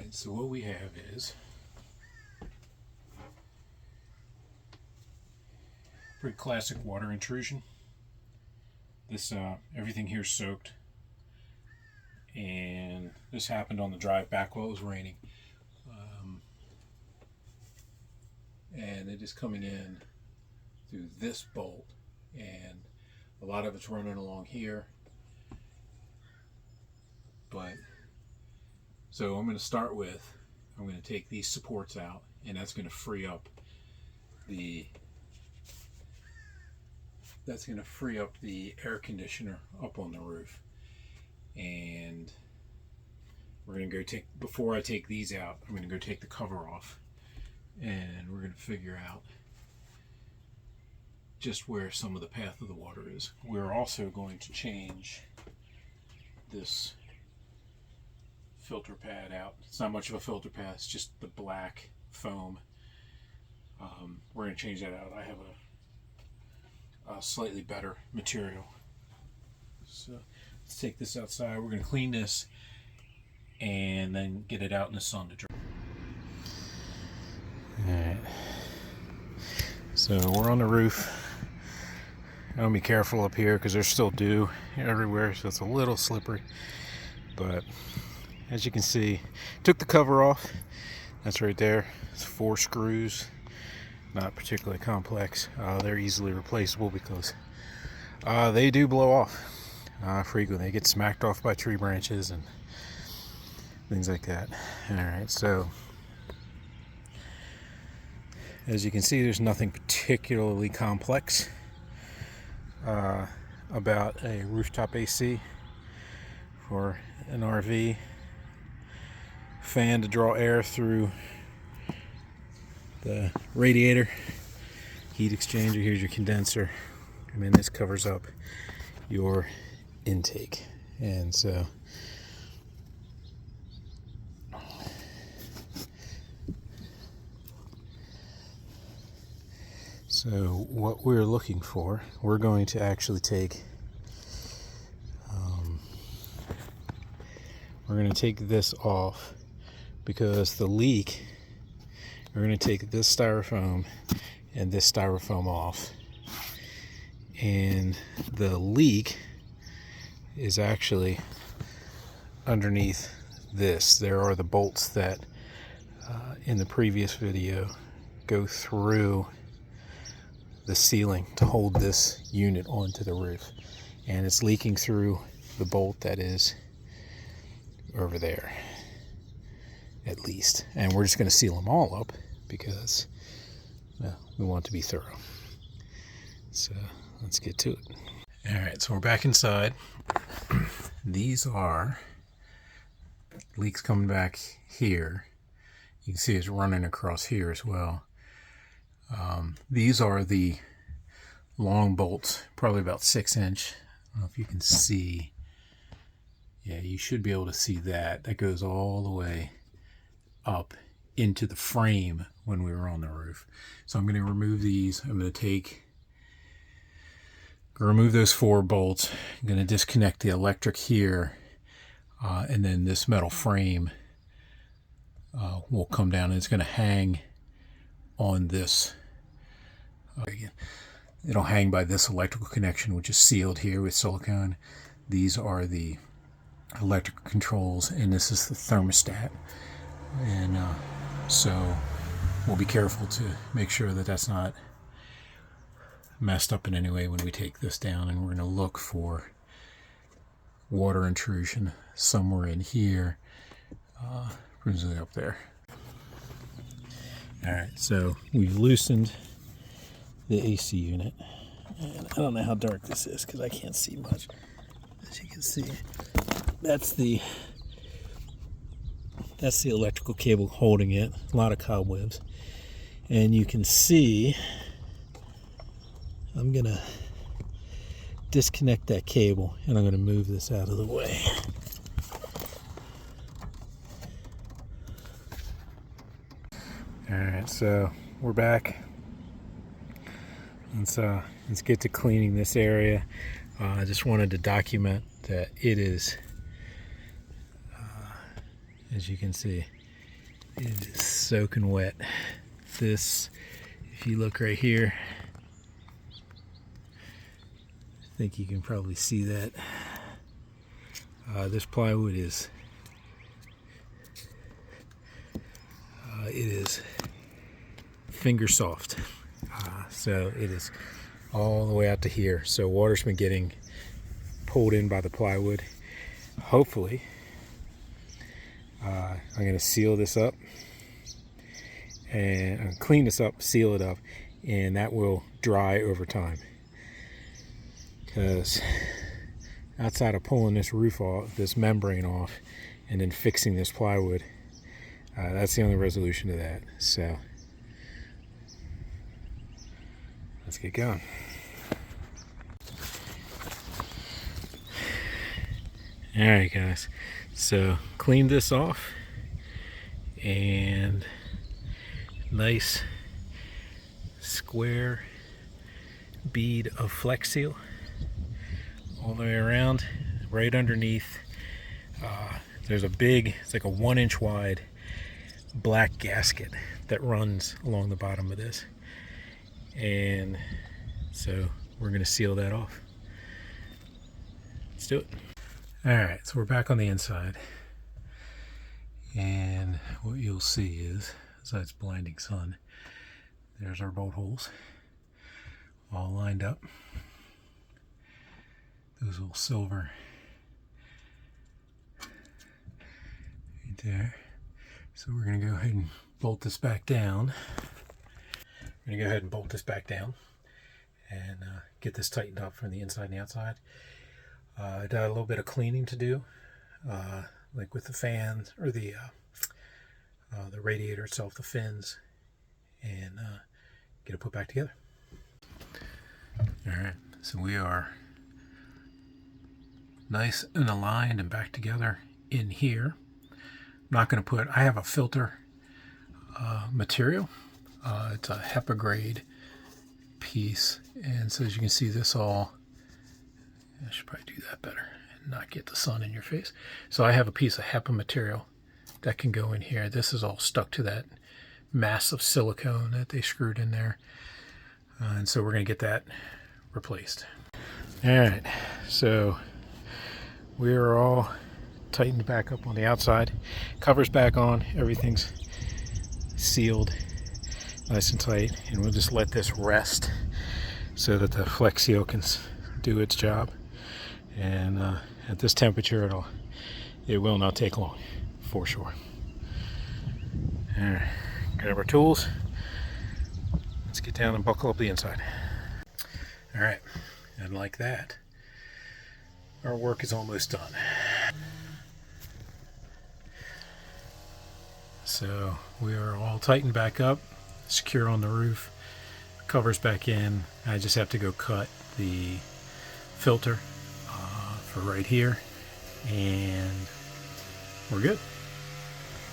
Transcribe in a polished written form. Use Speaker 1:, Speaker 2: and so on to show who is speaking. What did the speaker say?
Speaker 1: Alright, so what we have is pretty classic water intrusion. This everything here is soaked, and this happened on the drive back while it was raining. And it is coming in through this bolt, and a lot of it's running along here. But so I'm going to start with, I'm going to take these supports out, and that's going to free up the air conditioner up on the roof. And we're going to go before I take these out, I'm going to go take the cover off, and we're going to figure out just where some of the path of the water is. We're also going to change this filter pad out. It's not much of a filter pad, it's just the black foam. We're going to change that out. I have a slightly better material. So let's take this outside. We're going to clean this and then get it out in the sun to dry. Alright, so we're on the roof. I'm going to be careful up here because there's still dew everywhere, so it's a little slippery. But as you can see, took the cover off. That's right there. It's 4 screws, not particularly complex. They're easily replaceable because they do blow off frequently. They get smacked off by tree branches and things like that. Alright, so as you can see, there's nothing particularly complex about a rooftop AC for an RV. Fan to draw air through the radiator, heat exchanger, here's your condenser, and then this covers up your intake. And so what we're looking for, we're going to actually take this off, because the leak, we're going to take this styrofoam and this styrofoam off, and the leak is actually underneath this. There are the bolts that in the previous video go through the ceiling to hold this unit onto the roof, and it's leaking through the bolt that is over there at least. And we're just going to seal them all up because, well, we want to be thorough. So let's get to it. Alright, so we're back inside. These are leaks coming back here. You can see it's running across here as well. These are the long bolts, probably about 6-inch. I don't know if you can see. Yeah, you should be able to see that. That goes all the way up into the frame when we were on the roof. So I'm going to remove these. I'm going to remove those 4 bolts. I'm going to disconnect the electric here, and then this metal frame will come down, and it's going to hang on this. It'll hang by this electrical connection, which is sealed here with silicone. These are the electrical controls, and this is the thermostat. And so we'll be careful to make sure that that's not messed up in any way when we take this down. And we're going to look for water intrusion somewhere in here, presumably up there. Alright, so we've loosened the AC unit, and I don't know how dark this is because I can't see much. As you can see, that's the electrical cable holding it. A lot of cobwebs, and you can see I'm gonna disconnect that cable, and I'm gonna move this out of the way. Alright, so we're back. Let's get to cleaning this area. I just wanted to document that it is, as you can see, It is soaking wet. This, if you look right here, I think you can probably see that. This plywood is, it is finger soft. So it is all the way out to here. So water's been getting pulled in by the plywood. Hopefully, I'm going to seal this up and clean this up, seal it up, and that will dry over time. Because outside of pulling this roof off, this membrane off, and then fixing this plywood, that's the only resolution to that. So let's get going. Alright guys, so clean this off, and nice square bead of Flex Seal all the way around. Right underneath, there's a big, it's like a 1-inch wide black gasket that runs along the bottom of this, and so we're going to seal that off. Let's do it. Alright, so we're back on the inside, and what you'll see is, besides blinding sun, there's our bolt holes all lined up. Those little silver right there. So we're going to go ahead and bolt this back down. We're going to go ahead and bolt this back down and get this tightened up from the inside and the outside. I got a little bit of cleaning to do, like with the fans or the radiator itself, the fins, and get it put back together. All right, so we are nice and aligned and back together in here. I'm not going to put, I have a filter material. It's a HEPA grade piece, and so as you can see, this all, I should probably do that better and not get the sun in your face. So I have a piece of HEPA material that can go in here. This is all stuck to that massive silicone that they screwed in there. And so we're going to get that replaced. All right, so we are all tightened back up on the outside. Cover's back on. Everything's sealed nice and tight. And we'll just let this rest so that the Flex Seal can do its job. And at this temperature, it will not take long, for sure. All right, grab our tools. Let's get down and buckle up the inside. All right, and like that, our work is almost done. So we are all tightened back up, secure on the roof, covers back in. I just have to go cut the filter for right here, and we're good.